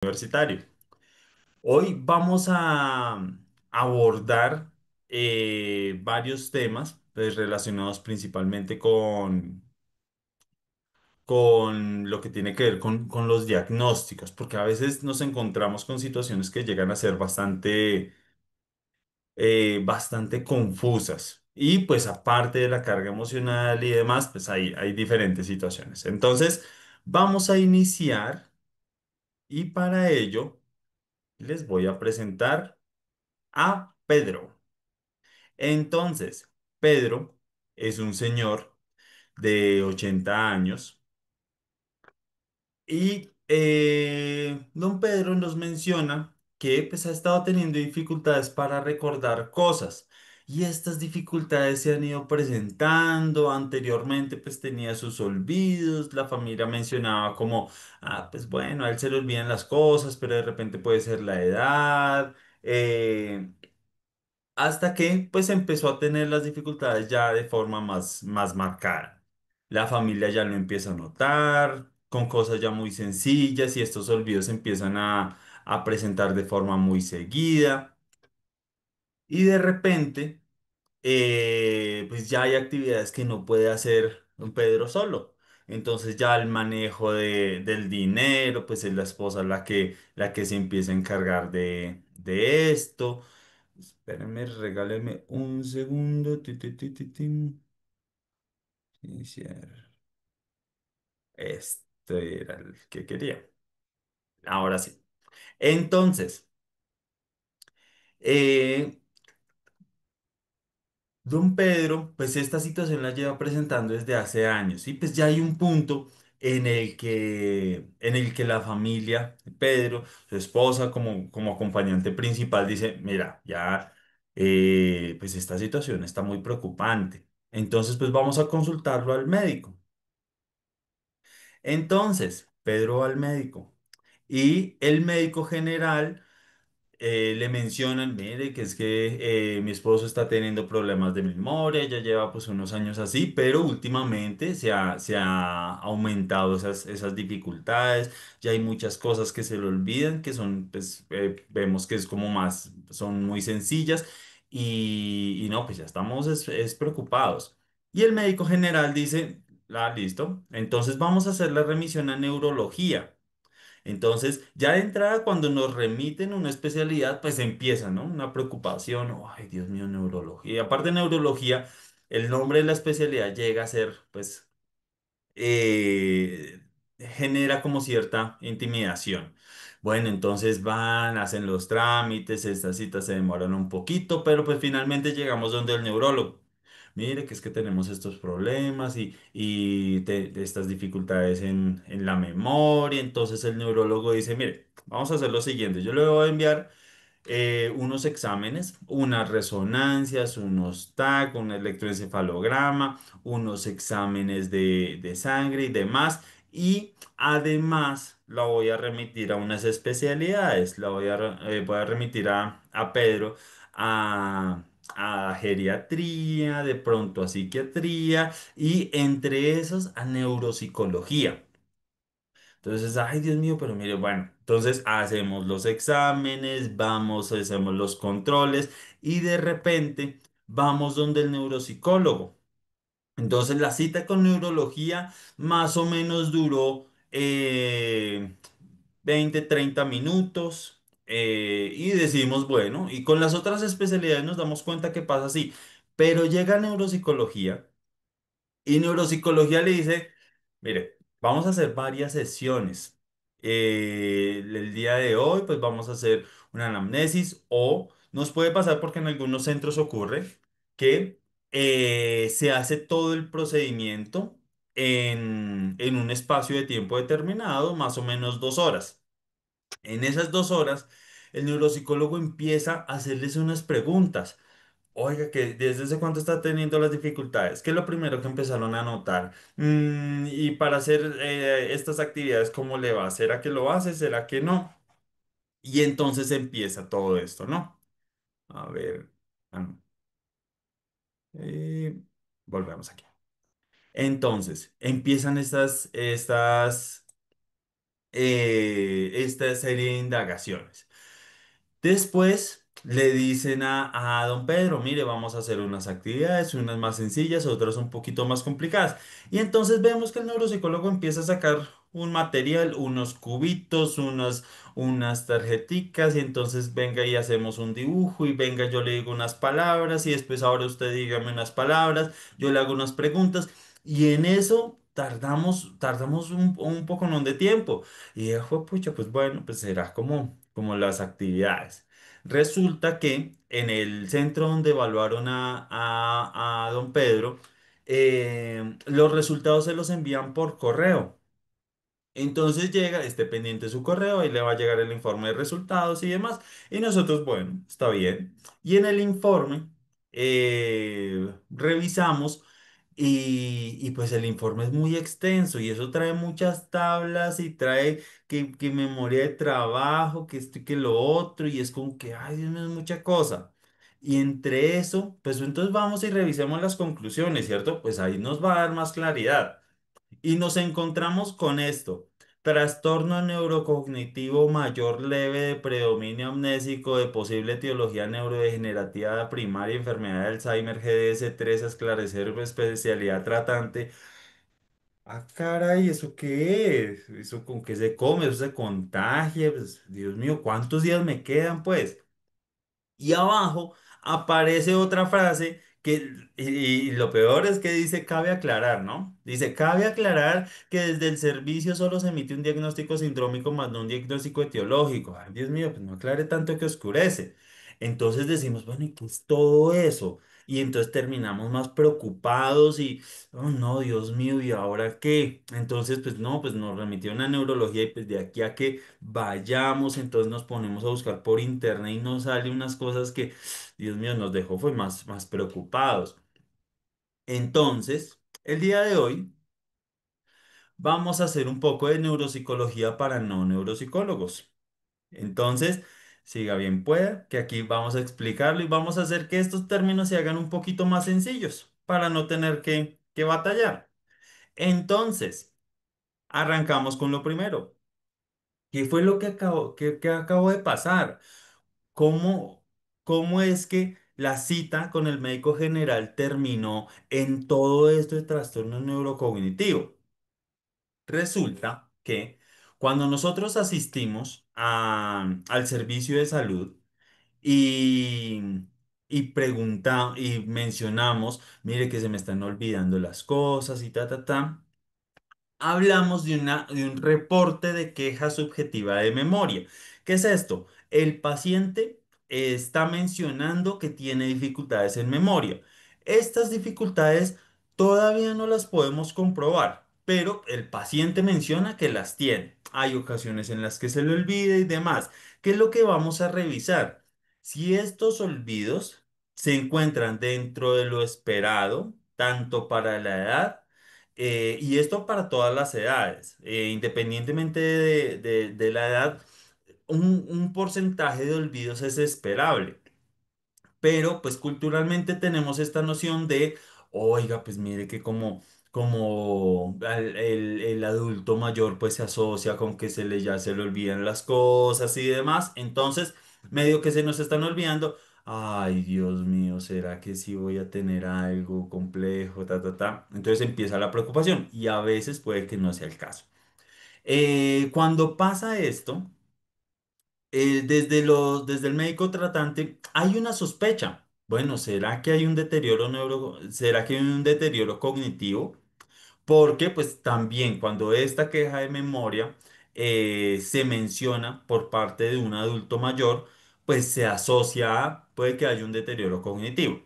Universitario. Hoy vamos a abordar varios temas pues, relacionados principalmente con lo que tiene que ver con los diagnósticos, porque a veces nos encontramos con situaciones que llegan a ser bastante confusas. Y pues aparte de la carga emocional y demás, pues hay diferentes situaciones. Entonces, vamos a iniciar y para ello les voy a presentar a Pedro. Entonces, Pedro es un señor de 80 años y don Pedro nos menciona que pues, ha estado teniendo dificultades para recordar cosas y estas dificultades se han ido presentando. Anteriormente pues tenía sus olvidos, la familia mencionaba como, pues bueno, a él se le olvidan las cosas, pero de repente puede ser la edad. Hasta que pues empezó a tener las dificultades ya de forma más marcada. La familia ya lo empieza a notar con cosas ya muy sencillas y estos olvidos se empiezan a presentar de forma muy seguida y de repente pues ya hay actividades que no puede hacer don Pedro solo. Entonces ya el manejo del dinero, pues es la esposa la que se empieza a encargar de esto. Espérenme, regáleme un segundo. Iniciar. Este era el que quería. Ahora sí. Entonces, eh, don Pedro, pues esta situación la lleva presentando desde hace años y pues ya hay un punto en el que la familia, de Pedro, su esposa como acompañante principal, dice, mira, ya, pues esta situación está muy preocupante. Entonces, pues vamos a consultarlo al médico. Entonces, Pedro va al médico y el médico general le mencionan, mire, que es que mi esposo está teniendo problemas de memoria, ya lleva pues unos años así, pero últimamente se ha aumentado esas dificultades, ya hay muchas cosas que se le olvidan, que son, pues vemos que es como más, son muy sencillas y no, pues ya estamos es preocupados. Y el médico general dice, listo, entonces vamos a hacer la remisión a neurología. Entonces, ya de entrada, cuando nos remiten una especialidad, pues empieza, ¿no? Una preocupación, ay, Dios mío, neurología. Y aparte de neurología, el nombre de la especialidad llega a ser, pues, genera como cierta intimidación. Bueno, entonces van, hacen los trámites, estas citas se demoran un poquito, pero pues finalmente llegamos donde el neurólogo. Mire que es que tenemos estos problemas y estas dificultades en la memoria. Entonces el neurólogo dice, mire, vamos a hacer lo siguiente, yo le voy a enviar unos exámenes, unas resonancias, unos TAC, un electroencefalograma, unos exámenes de sangre y demás. Y además la voy a remitir a unas especialidades. Voy a remitir a Pedro a geriatría, de pronto a psiquiatría y entre esos a neuropsicología. Entonces, ay, Dios mío, pero mire, bueno, entonces hacemos los exámenes, vamos, hacemos los controles y de repente vamos donde el neuropsicólogo. Entonces, la cita con neurología más o menos duró 20, 30 minutos y decimos, bueno, y con las otras especialidades nos damos cuenta que pasa así, pero llega neuropsicología. Y neuropsicología le dice, mire, vamos a hacer varias sesiones. El día de hoy, pues vamos a hacer una anamnesis o nos puede pasar porque en algunos centros ocurre que se hace todo el procedimiento en un espacio de tiempo determinado, más o menos 2 horas. En esas 2 horas, el neuropsicólogo empieza a hacerles unas preguntas. Oiga, que desde hace cuánto está teniendo las dificultades, ¿qué es lo primero que empezaron a notar? Y para hacer estas actividades, ¿cómo le va? ¿Será que lo hace? ¿Será que no? Y entonces empieza todo esto, ¿no? A ver, ah, no. Eh, volvemos aquí. Entonces, empiezan estas esta serie de indagaciones. Después le dicen a don Pedro, mire, vamos a hacer unas actividades, unas más sencillas, otras un poquito más complicadas. Y entonces vemos que el neuropsicólogo empieza a sacar un material, unos cubitos, unas tarjeticas, y entonces venga y hacemos un dibujo, y venga, yo le digo unas palabras, y después ahora usted dígame unas palabras, yo le hago unas preguntas, y en eso tardamos un poco de tiempo. Y dijo, pucha, pues bueno, pues será como las actividades. Resulta que en el centro donde evaluaron a don Pedro, los resultados se los envían por correo. Entonces llega, esté pendiente de su correo y le va a llegar el informe de resultados y demás. Y nosotros, bueno, está bien. Y en el informe revisamos y pues el informe es muy extenso y eso trae muchas tablas y trae que memoria de trabajo, que esto y que lo otro y es como que, ay, Dios mío, es mucha cosa. Y entre eso, pues entonces vamos y revisemos las conclusiones, ¿cierto? Pues ahí nos va a dar más claridad. Y nos encontramos con esto. Trastorno neurocognitivo mayor leve de predominio amnésico de posible etiología neurodegenerativa primaria, enfermedad de Alzheimer, GDS3, esclarecer especialidad tratante. Ah, caray, ¿eso qué es? ¿Eso con qué se come? ¿Eso se contagia? Pues, Dios mío, ¿cuántos días me quedan, pues? Y abajo aparece otra frase y lo peor es que dice, cabe aclarar, ¿no? Dice, cabe aclarar que desde el servicio solo se emite un diagnóstico sindrómico más no un diagnóstico etiológico. Ay, Dios mío, pues no aclare tanto que oscurece. Entonces decimos, bueno, ¿y qué es todo eso? Y entonces terminamos más preocupados y, oh no, Dios mío, ¿y ahora qué? Entonces, pues no, pues nos remitió a neurología y pues de aquí a que vayamos, entonces nos ponemos a buscar por internet y nos sale unas cosas que, Dios mío, nos dejó fue más preocupados. Entonces, el día de hoy vamos a hacer un poco de neuropsicología para no neuropsicólogos. Entonces, siga bien pueda, que aquí vamos a explicarlo y vamos a hacer que estos términos se hagan un poquito más sencillos para no tener que batallar. Entonces, arrancamos con lo primero. ¿Qué fue lo que que acabó de pasar? ¿Cómo, cómo es que la cita con el médico general terminó en todo esto de trastorno neurocognitivo? Resulta que cuando nosotros asistimos al servicio de salud y, y mencionamos, mire que se me están olvidando las cosas y ta, hablamos de un reporte de queja subjetiva de memoria. ¿Qué es esto? El paciente está mencionando que tiene dificultades en memoria. Estas dificultades todavía no las podemos comprobar, pero el paciente menciona que las tiene. Hay ocasiones en las que se le olvida y demás. ¿Qué es lo que vamos a revisar? Si estos olvidos se encuentran dentro de lo esperado, tanto para la edad, y esto para todas las edades, independientemente de la edad, un porcentaje de olvidos es esperable. Pero pues culturalmente tenemos esta noción de, oiga, pues mire que como el adulto mayor pues se asocia con que ya se le olvidan las cosas y demás, entonces medio que se nos están olvidando, ay Dios mío, ¿será que sí voy a tener algo complejo, ta? Entonces empieza la preocupación y a veces puede que no sea el caso. Cuando pasa esto, desde el médico tratante hay una sospecha. Bueno, ¿será que hay un será que hay un deterioro cognitivo? Porque pues también cuando esta queja de memoria se menciona por parte de un adulto mayor, pues se asocia puede que haya un deterioro cognitivo.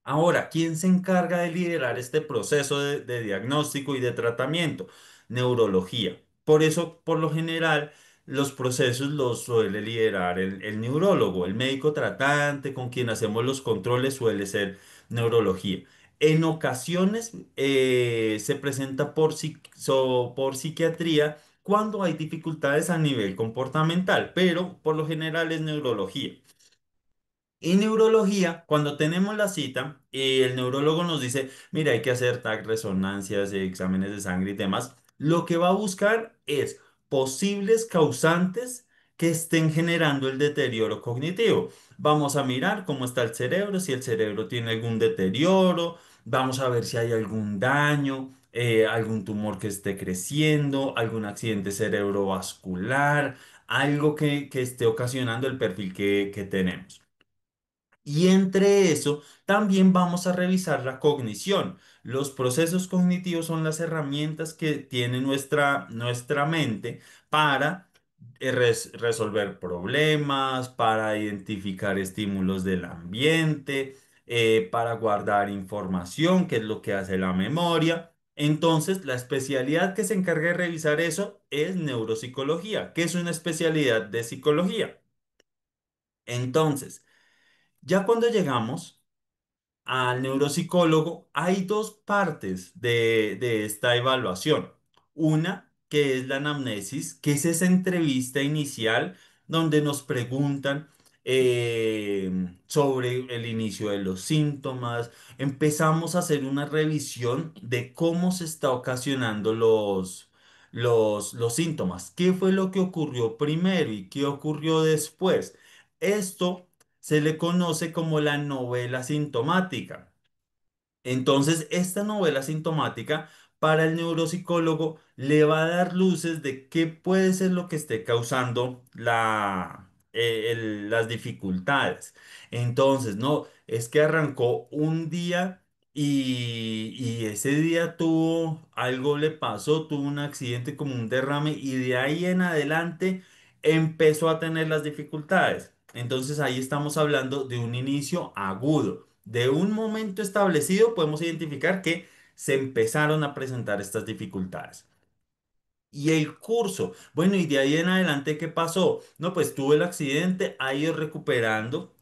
Ahora, ¿quién se encarga de liderar este proceso de diagnóstico y de tratamiento? Neurología. Por eso, por lo general, los procesos los suele liderar el neurólogo, el médico tratante con quien hacemos los controles suele ser neurología. En ocasiones se presenta por psiquiatría cuando hay dificultades a nivel comportamental, pero por lo general es neurología. Y neurología, cuando tenemos la cita, el neurólogo nos dice, mira, hay que hacer TAC, resonancias, exámenes de sangre y demás. Lo que va a buscar es posibles causantes que estén generando el deterioro cognitivo. Vamos a mirar cómo está el cerebro, si el cerebro tiene algún deterioro, vamos a ver si hay algún daño, algún tumor que esté creciendo, algún accidente cerebrovascular, algo que esté ocasionando el perfil que tenemos. Y entre eso, también vamos a revisar la cognición. Los procesos cognitivos son las herramientas que tiene nuestra mente para resolver problemas, para identificar estímulos del ambiente, para guardar información, que es lo que hace la memoria. Entonces, la especialidad que se encarga de revisar eso es neuropsicología, que es una especialidad de psicología. Entonces, ya cuando llegamos al neuropsicólogo, hay dos partes de esta evaluación. Una, que es la anamnesis, que es esa entrevista inicial donde nos preguntan sobre el inicio de los síntomas. Empezamos a hacer una revisión de cómo se está ocasionando los síntomas. ¿Qué fue lo que ocurrió primero y qué ocurrió después? Esto se le conoce como la novela sintomática. Entonces, esta novela sintomática para el neuropsicólogo le va a dar luces de qué puede ser lo que esté causando las dificultades. Entonces, no, es que arrancó un día y ese día tuvo, algo le pasó, tuvo un accidente como un derrame y de ahí en adelante empezó a tener las dificultades. Entonces, ahí estamos hablando de un inicio agudo. De un momento establecido podemos identificar que se empezaron a presentar estas dificultades. Y el curso, bueno, y de ahí en adelante, ¿qué pasó? No, pues tuvo el accidente, ha ido recuperando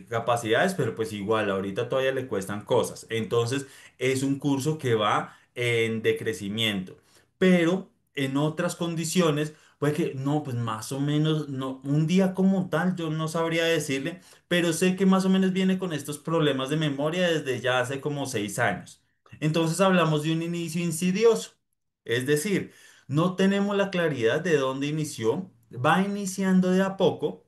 capacidades, pero pues igual, ahorita todavía le cuestan cosas. Entonces, es un curso que va en decrecimiento. Pero en otras condiciones, pues que no, pues más o menos, no, un día como tal, yo no sabría decirle, pero sé que más o menos viene con estos problemas de memoria desde ya hace como 6 años. Entonces, hablamos de un inicio insidioso. Es decir, no tenemos la claridad de dónde inició, va iniciando de a poco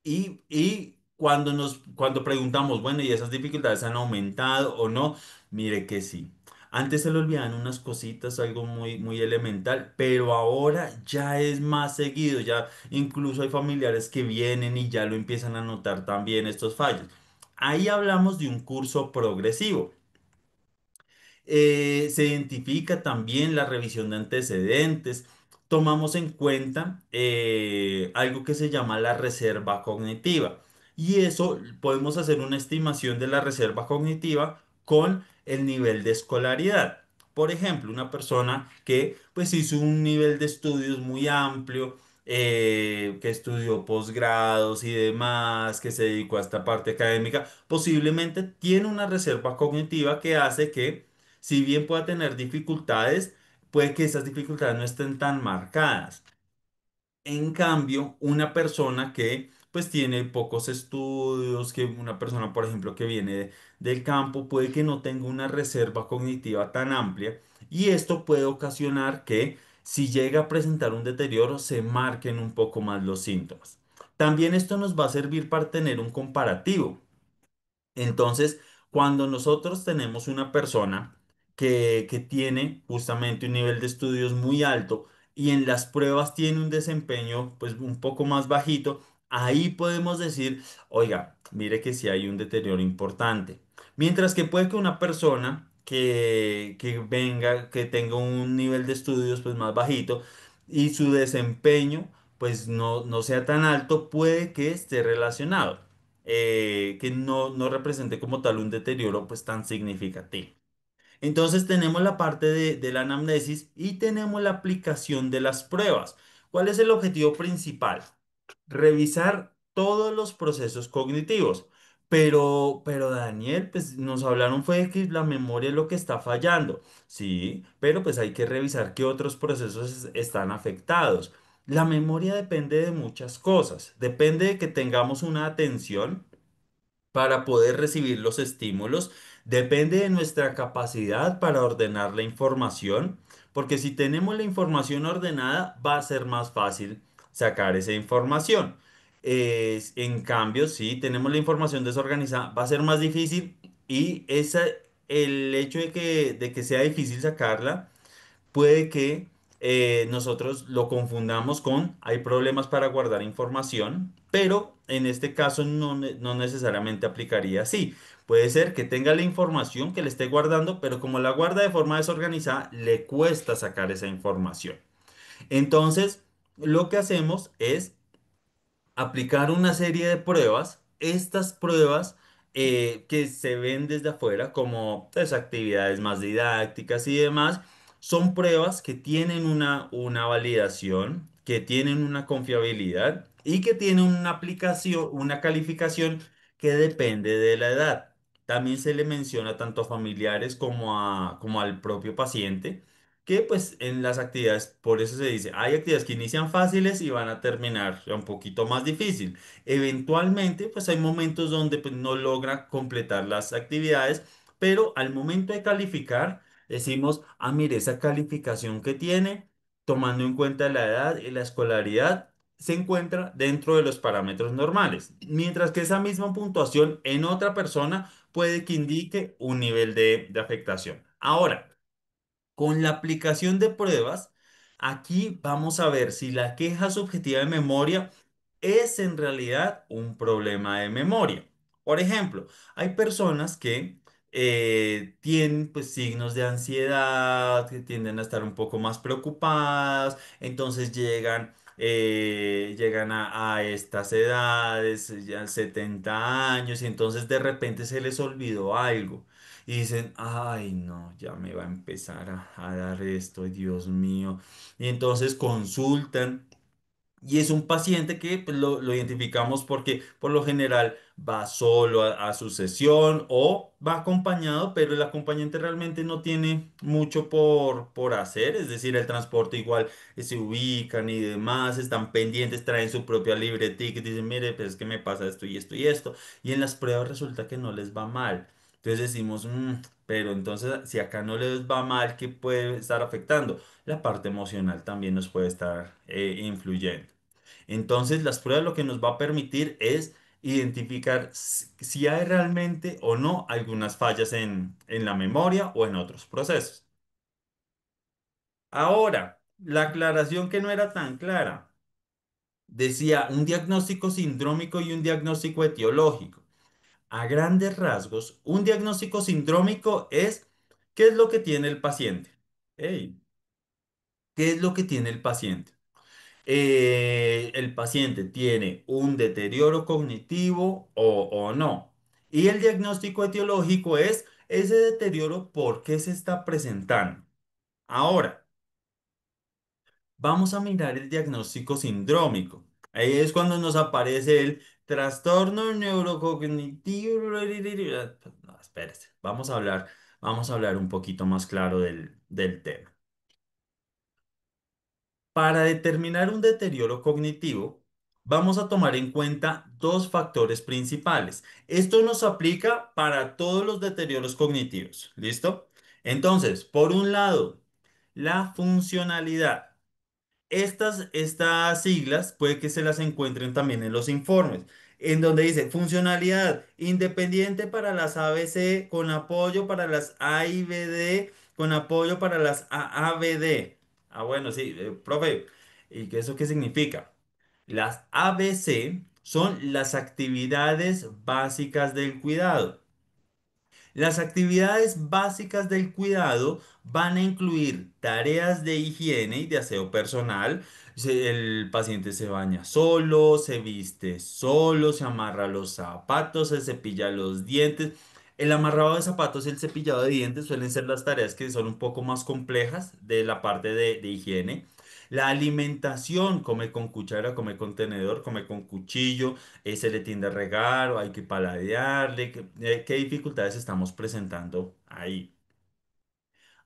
y cuando preguntamos, bueno, ¿y esas dificultades han aumentado o no? Mire que sí. Antes se le olvidaban unas cositas, algo muy, muy elemental, pero ahora ya es más seguido, ya incluso hay familiares que vienen y ya lo empiezan a notar también estos fallos. Ahí hablamos de un curso progresivo. Se identifica también la revisión de antecedentes. Tomamos en cuenta algo que se llama la reserva cognitiva. Y eso podemos hacer una estimación de la reserva cognitiva con el nivel de escolaridad. Por ejemplo, una persona que pues hizo un nivel de estudios muy amplio, que estudió posgrados y demás, que se dedicó a esta parte académica, posiblemente tiene una reserva cognitiva que hace que si bien pueda tener dificultades, puede que esas dificultades no estén tan marcadas. En cambio, una persona que pues tiene pocos estudios, que una persona, por ejemplo, que viene del campo, puede que no tenga una reserva cognitiva tan amplia y esto puede ocasionar que si llega a presentar un deterioro, se marquen un poco más los síntomas. También esto nos va a servir para tener un comparativo. Entonces, cuando nosotros tenemos una persona que tiene justamente un nivel de estudios muy alto y en las pruebas tiene un desempeño pues un poco más bajito, ahí podemos decir, oiga, mire que sí hay un deterioro importante. Mientras que puede que una persona que venga, que tenga un nivel de estudios pues más bajito y su desempeño pues no sea tan alto, puede que esté relacionado, que no represente como tal un deterioro pues tan significativo. Entonces tenemos la parte de la anamnesis y tenemos la aplicación de las pruebas. ¿Cuál es el objetivo principal? Revisar todos los procesos cognitivos. Pero Daniel, pues nos hablaron fue de que la memoria es lo que está fallando. Sí, pero pues hay que revisar qué otros procesos están afectados. La memoria depende de muchas cosas. Depende de que tengamos una atención para poder recibir los estímulos. Depende de nuestra capacidad para ordenar la información, porque si tenemos la información ordenada, va a ser más fácil sacar esa información. En cambio, si tenemos la información desorganizada, va a ser más difícil y el hecho de que sea difícil sacarla puede que nosotros lo confundamos con hay problemas para guardar información, pero en este caso no necesariamente aplicaría así. Puede ser que tenga la información que le esté guardando, pero como la guarda de forma desorganizada, le cuesta sacar esa información. Entonces, lo que hacemos es aplicar una serie de pruebas. Estas pruebas que se ven desde afuera como pues, actividades más didácticas y demás, son pruebas que tienen una validación, que tienen una confiabilidad y que tienen una aplicación, una calificación que depende de la edad. También se le menciona tanto a familiares como al propio paciente que pues en las actividades, por eso se dice, hay actividades que inician fáciles y van a terminar un poquito más difícil. Eventualmente, pues hay momentos donde pues, no logra completar las actividades, pero al momento de calificar, decimos, ah, mire, esa calificación que tiene, tomando en cuenta la edad y la escolaridad, se encuentra dentro de los parámetros normales. Mientras que esa misma puntuación en otra persona puede que indique un nivel de afectación. Ahora, con la aplicación de pruebas, aquí vamos a ver si la queja subjetiva de memoria es en realidad un problema de memoria. Por ejemplo, hay personas que tienen pues, signos de ansiedad, que tienden a estar un poco más preocupadas, entonces llegan a estas edades, ya 70 años, y entonces de repente se les olvidó algo. Y dicen, ay, no, ya me va a empezar a dar esto, Dios mío. Y entonces consultan. Y es un paciente que pues, lo identificamos porque por lo general va solo a su sesión o va acompañado, pero el acompañante realmente no tiene mucho por hacer. Es decir, el transporte igual se ubican y demás, están pendientes, traen su propia libretica y dicen, mire, pues es que me pasa esto y esto y esto. Y en las pruebas resulta que no les va mal. Entonces decimos, pero entonces si acá no les va mal, ¿qué puede estar afectando? La parte emocional también nos puede estar influyendo. Entonces, las pruebas lo que nos va a permitir es identificar si hay realmente o no algunas fallas en la memoria o en otros procesos. Ahora, la aclaración que no era tan clara. Decía un diagnóstico sindrómico y un diagnóstico etiológico. A grandes rasgos, un diagnóstico sindrómico es ¿qué es lo que tiene el paciente? Ey, ¿qué es lo que tiene el paciente? El paciente tiene un deterioro cognitivo o no. Y el diagnóstico etiológico es ese deterioro, ¿por qué se está presentando? Ahora, vamos a mirar el diagnóstico sindrómico. Ahí es cuando nos aparece el trastorno neurocognitivo. No, espérese, vamos a hablar un poquito más claro del tema. Para determinar un deterioro cognitivo, vamos a tomar en cuenta dos factores principales. Esto nos aplica para todos los deterioros cognitivos. ¿Listo? Entonces, por un lado, la funcionalidad. Estas siglas puede que se las encuentren también en los informes, en donde dice funcionalidad independiente para las ABC, con apoyo para las AIBD, con apoyo para las AABD. Ah, bueno, sí, profe, ¿y qué eso qué significa? Las ABC son las actividades básicas del cuidado. Las actividades básicas del cuidado van a incluir tareas de higiene y de aseo personal. El paciente se baña solo, se viste solo, se amarra los zapatos, se cepilla los dientes. El amarrado de zapatos y el cepillado de dientes suelen ser las tareas que son un poco más complejas de la parte de higiene. La alimentación, come con cuchara, come con tenedor, come con cuchillo, se le tiende a regar o hay que paladearle, qué dificultades estamos presentando ahí.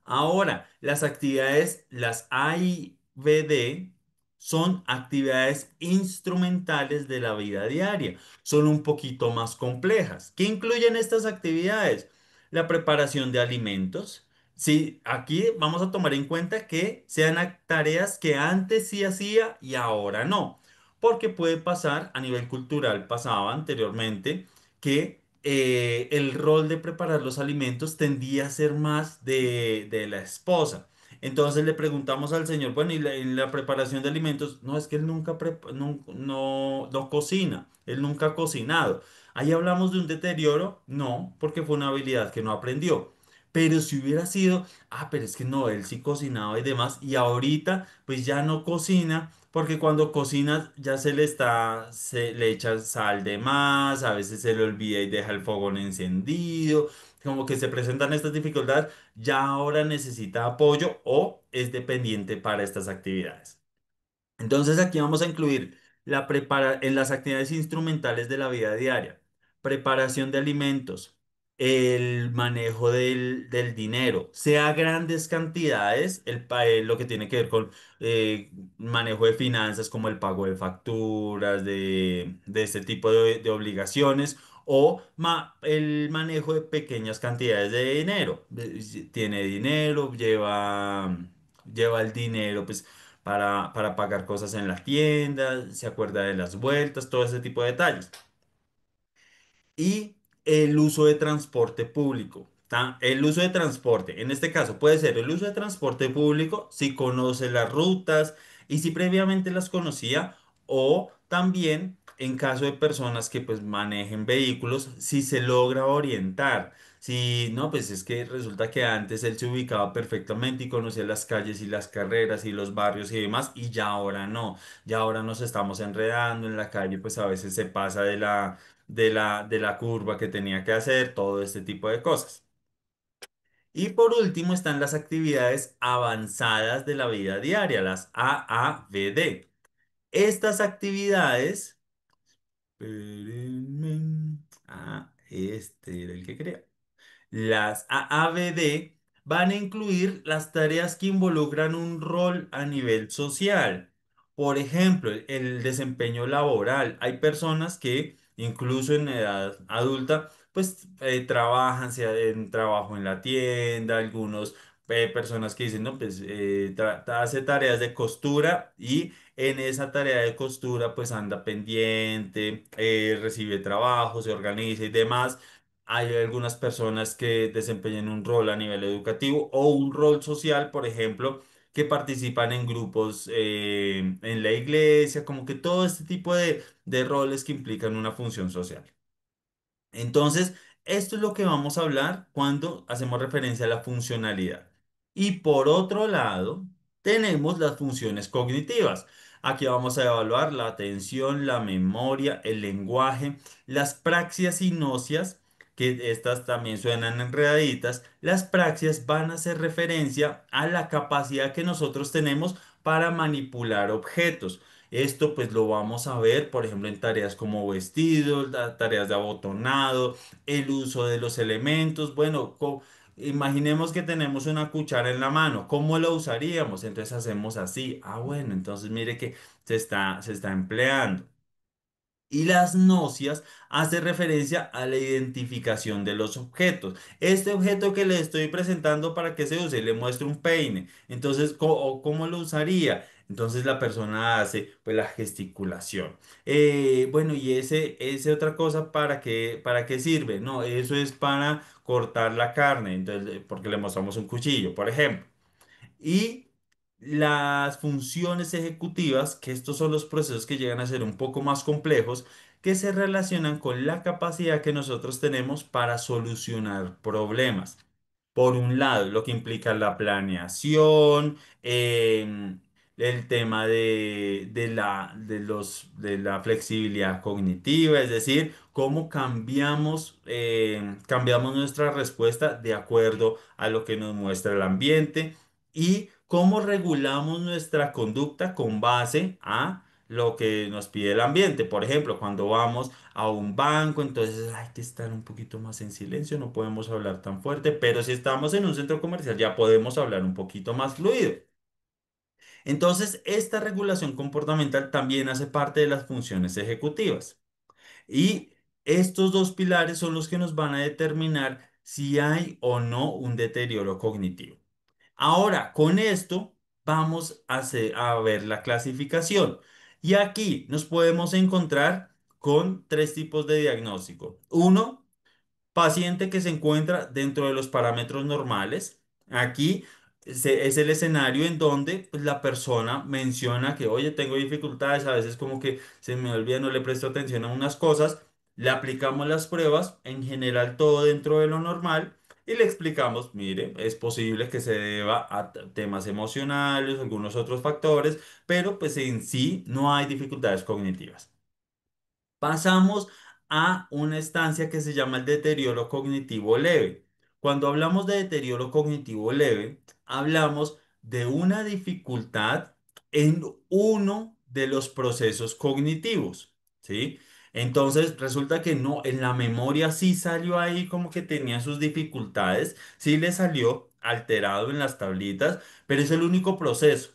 Ahora, las actividades, las AIBD, son actividades instrumentales de la vida diaria. Son un poquito más complejas. ¿Qué incluyen estas actividades? la preparación de alimentos. Sí, aquí vamos a tomar en cuenta que sean tareas que antes sí hacía y ahora no, porque puede pasar a nivel cultural, pasaba anteriormente, que el rol de preparar los alimentos tendía a ser más de la esposa. Entonces le preguntamos al señor, bueno, en la preparación de alimentos? No, es que él nunca no cocina, él nunca ha cocinado. Ahí hablamos de un deterioro, no, porque fue una habilidad que no aprendió. Pero si hubiera sido, pero es que no, él sí cocinaba y demás, y ahorita pues ya no cocina, porque cuando cocina ya se le echa sal de más, a veces se le olvida y deja el fogón encendido, como que se presentan estas dificultades, ya ahora necesita apoyo o es dependiente para estas actividades. Entonces aquí vamos a incluir en las actividades instrumentales de la vida diaria, preparación de alimentos, el manejo del dinero, sea grandes cantidades, lo que tiene que ver con manejo de finanzas como el pago de facturas, de este tipo de obligaciones, o el manejo de pequeñas cantidades de dinero. Tiene dinero, lleva el dinero, pues para pagar cosas en la tienda, se acuerda de las vueltas, todo ese tipo de detalles. Y el uso de transporte público. El uso de transporte, en este caso puede ser el uso de transporte público si conoce las rutas y si previamente las conocía, o también en caso de personas que pues manejen vehículos, si se logra orientar. Si no, pues es que resulta que antes él se ubicaba perfectamente y conocía las calles y las carreras y los barrios y demás, y ya ahora no. Ya ahora nos estamos enredando en la calle, pues a veces se pasa de la curva que tenía que hacer, todo este tipo de cosas. Y por último están las actividades avanzadas de la vida diaria, las AAVD. Estas actividades, espérenme. Este era el que quería. Las AABD van a incluir las tareas que involucran un rol a nivel social. Por ejemplo, el desempeño laboral. Hay personas que incluso en edad adulta, pues trabajan, sea en trabajo en la tienda, algunos personas que dicen, no, pues hace tareas de costura y en esa tarea de costura pues anda pendiente, recibe trabajo, se organiza y demás. Hay algunas personas que desempeñan un rol a nivel educativo o un rol social, por ejemplo, que participan en grupos en la iglesia, como que todo este tipo de roles que implican una función social. Entonces, esto es lo que vamos a hablar cuando hacemos referencia a la funcionalidad. Y por otro lado, tenemos las funciones cognitivas. Aquí vamos a evaluar la atención, la memoria, el lenguaje, las praxias y nocias, que estas también suenan enredaditas. Las praxias van a hacer referencia a la capacidad que nosotros tenemos para manipular objetos. Esto pues lo vamos a ver, por ejemplo, en tareas como vestidos, tareas de abotonado, el uso de los elementos. Bueno, imaginemos que tenemos una cuchara en la mano. ¿Cómo la usaríamos? Entonces hacemos así. Bueno, entonces mire que se está empleando. Y las nocias hace referencia a la identificación de los objetos. Este objeto que le estoy presentando para que se use, le muestro un peine. Entonces, ¿cómo lo usaría? Entonces la persona hace pues la gesticulación. Bueno, y ese otra cosa ¿para qué sirve? No, eso es para cortar la carne. Entonces, porque le mostramos un cuchillo, por ejemplo. Y las funciones ejecutivas, que estos son los procesos que llegan a ser un poco más complejos, que se relacionan con la capacidad que nosotros tenemos para solucionar problemas. Por un lado, lo que implica la planeación, el tema de la flexibilidad cognitiva, es decir, cómo cambiamos nuestra respuesta de acuerdo a lo que nos muestra el ambiente y cómo regulamos nuestra conducta con base a lo que nos pide el ambiente. Por ejemplo, cuando vamos a un banco, entonces hay que estar un poquito más en silencio, no podemos hablar tan fuerte, pero si estamos en un centro comercial ya podemos hablar un poquito más fluido. Entonces, esta regulación comportamental también hace parte de las funciones ejecutivas. Y estos dos pilares son los que nos van a determinar si hay o no un deterioro cognitivo. Ahora, con esto vamos a ver la clasificación. Y aquí nos podemos encontrar con tres tipos de diagnóstico. Uno, paciente que se encuentra dentro de los parámetros normales. Aquí es el escenario en donde pues, la persona menciona que, oye, tengo dificultades, a veces como que se me olvida, no le presto atención a unas cosas. Le aplicamos las pruebas, en general todo dentro de lo normal, y le explicamos, mire, es posible que se deba a temas emocionales, algunos otros factores, pero pues en sí no hay dificultades cognitivas. Pasamos a una estancia que se llama el deterioro cognitivo leve. Cuando hablamos de deterioro cognitivo leve, hablamos de una dificultad en uno de los procesos cognitivos, ¿sí? Entonces resulta que no, en la memoria sí salió ahí como que tenía sus dificultades, sí le salió alterado en las tablitas, pero es el único proceso.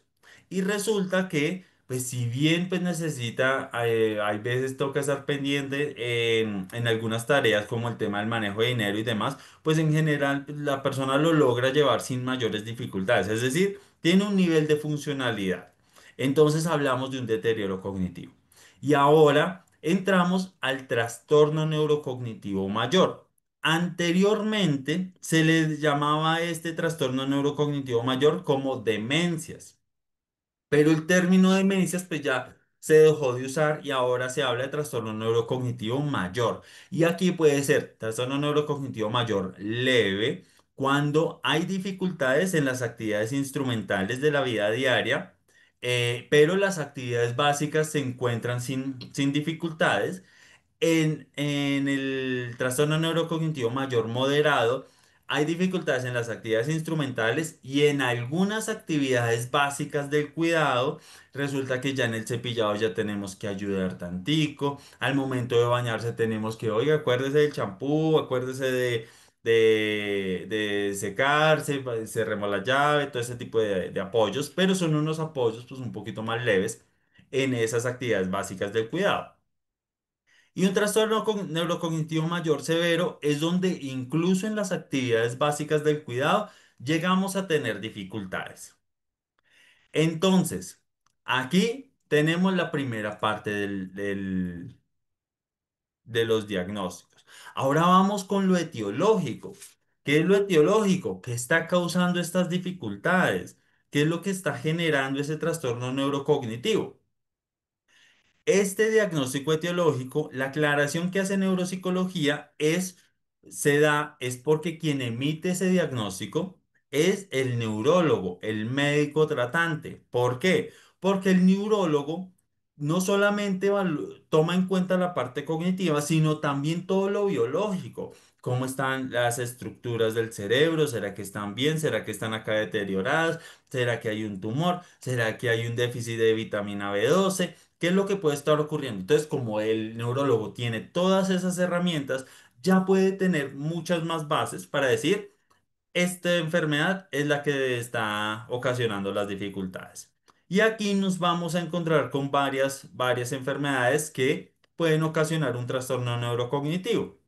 Y resulta que pues si bien pues necesita, hay veces toca estar pendiente en algunas tareas como el tema del manejo de dinero y demás, pues en general pues, la persona lo logra llevar sin mayores dificultades, es decir, tiene un nivel de funcionalidad. Entonces hablamos de un deterioro cognitivo. Y ahora entramos al trastorno neurocognitivo mayor. Anteriormente se le llamaba a este trastorno neurocognitivo mayor como demencias. Pero el término demencias pues ya se dejó de usar y ahora se habla de trastorno neurocognitivo mayor. Y aquí puede ser trastorno neurocognitivo mayor leve cuando hay dificultades en las actividades instrumentales de la vida diaria, pero las actividades básicas se encuentran sin dificultades. En el trastorno neurocognitivo mayor moderado hay dificultades en las actividades instrumentales y en algunas actividades básicas del cuidado. Resulta que ya en el cepillado ya tenemos que ayudar tantico. Al momento de bañarse tenemos que, oiga, acuérdese del champú, acuérdese de secarse, cerremos la llave, todo ese tipo de apoyos, pero son unos apoyos pues un poquito más leves en esas actividades básicas del cuidado. Y un trastorno neurocognitivo mayor severo es donde incluso en las actividades básicas del cuidado llegamos a tener dificultades. Entonces, aquí tenemos la primera parte de los diagnósticos. Ahora vamos con lo etiológico. ¿Qué es lo etiológico? ¿Qué está causando estas dificultades? ¿Qué es lo que está generando ese trastorno neurocognitivo? Este diagnóstico etiológico, la aclaración que hace neuropsicología es porque quien emite ese diagnóstico es el neurólogo, el médico tratante. ¿Por qué? Porque el neurólogo no solamente toma en cuenta la parte cognitiva, sino también todo lo biológico. ¿Cómo están las estructuras del cerebro? ¿Será que están bien? ¿Será que están acá deterioradas? ¿Será que hay un tumor? ¿Será que hay un déficit de vitamina B12? ¿Qué es lo que puede estar ocurriendo? Entonces, como el neurólogo tiene todas esas herramientas, ya puede tener muchas más bases para decir, esta enfermedad es la que está ocasionando las dificultades. Y aquí nos vamos a encontrar con varias enfermedades que pueden ocasionar un trastorno neurocognitivo.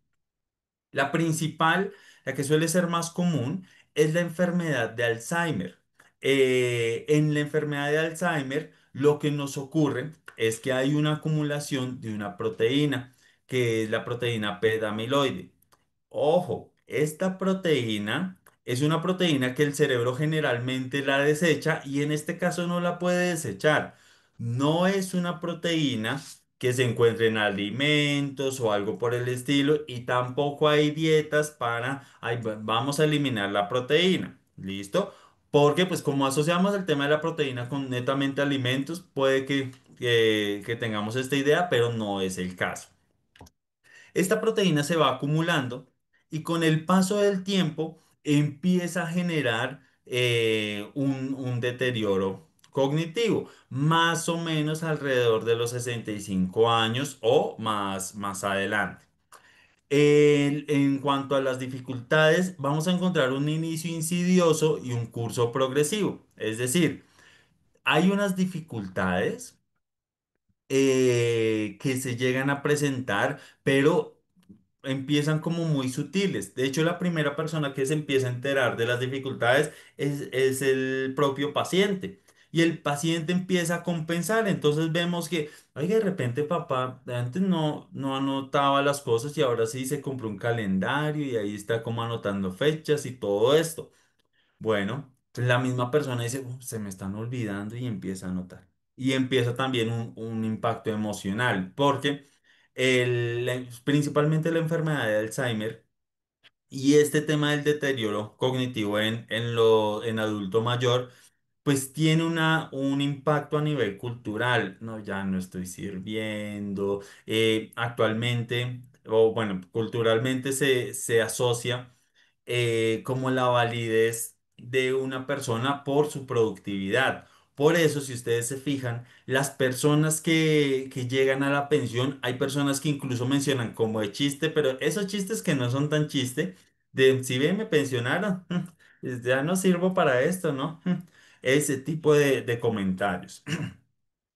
La principal, la que suele ser más común, es la enfermedad de Alzheimer. En la enfermedad de Alzheimer, lo que nos ocurre es que hay una acumulación de una proteína, que es la proteína beta amiloide. Ojo, esta proteína es una proteína que el cerebro generalmente la desecha y en este caso no la puede desechar. No es una proteína que se encuentre en alimentos o algo por el estilo y tampoco hay dietas para, "Ay, vamos a eliminar la proteína. ¿Listo? Porque pues como asociamos el tema de la proteína con netamente alimentos, puede que tengamos esta idea, pero no es el caso. Esta proteína se va acumulando y con el paso del tiempo empieza a generar un deterioro cognitivo, más o menos alrededor de los 65 años o más adelante. En cuanto a las dificultades, vamos a encontrar un inicio insidioso y un curso progresivo. Es decir, hay unas dificultades que se llegan a presentar, pero empiezan como muy sutiles. De hecho, la primera persona que se empieza a enterar de las dificultades es el propio paciente. Y el paciente empieza a compensar. Entonces vemos que, oye, de repente papá antes no anotaba las cosas y ahora sí se compró un calendario y ahí está como anotando fechas y todo esto. Bueno, entonces la misma persona dice, Se me están olvidando", y empieza a anotar. Y empieza también un impacto emocional, porque principalmente la enfermedad de Alzheimer y este tema del deterioro cognitivo en adulto mayor, pues tiene un impacto a nivel cultural. No, ya no estoy sirviendo. Actualmente, o bueno, culturalmente se asocia como la validez de una persona por su productividad. Por eso, si ustedes se fijan, las personas que llegan a la pensión, hay personas que incluso mencionan como de chiste, pero esos chistes que no son tan chiste, de si bien me pensionaron, ya no sirvo para esto, ¿no? Ese tipo de comentarios.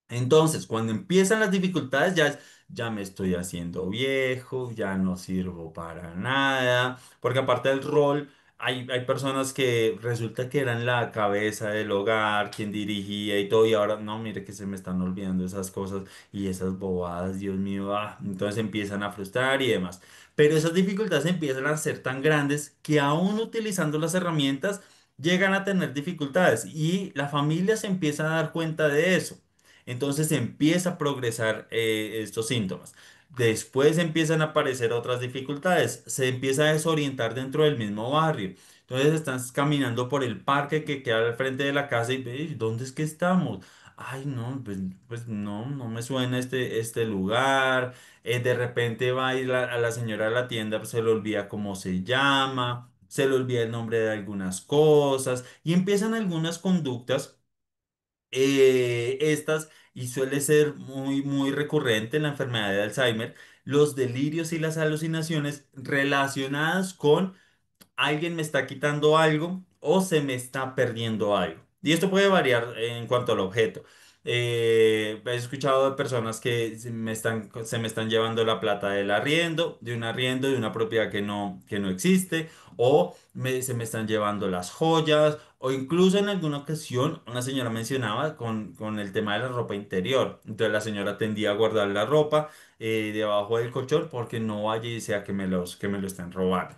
Entonces, cuando empiezan las dificultades, ya me estoy haciendo viejo, ya no sirvo para nada, porque aparte del rol, hay personas que resulta que eran la cabeza del hogar, quien dirigía y todo, y ahora no, mire que se me están olvidando esas cosas y esas bobadas, Dios mío, entonces empiezan a frustrar y demás. Pero esas dificultades empiezan a ser tan grandes que aún utilizando las herramientas, llegan a tener dificultades y la familia se empieza a dar cuenta de eso. Entonces empieza a progresar estos síntomas. Después empiezan a aparecer otras dificultades. Se empieza a desorientar dentro del mismo barrio. Entonces están caminando por el parque que queda al frente de la casa y ve, ¿dónde es que estamos? Ay, no, pues no me suena este lugar. De repente va a ir a la señora de la tienda, pues se le olvida cómo se llama, se le olvida el nombre de algunas cosas y empiezan algunas conductas estas, y suele ser muy recurrente en la enfermedad de Alzheimer, los delirios y las alucinaciones relacionadas con alguien me está quitando algo o se me está perdiendo algo. Y esto puede variar en cuanto al objeto. He escuchado de personas que se me están llevando la plata de un arriendo, de una propiedad que no existe, o se me están llevando las joyas, o incluso en alguna ocasión una señora mencionaba con el tema de la ropa interior. Entonces la señora tendía a guardar la ropa debajo del colchón porque no vaya y sea que me lo estén robando.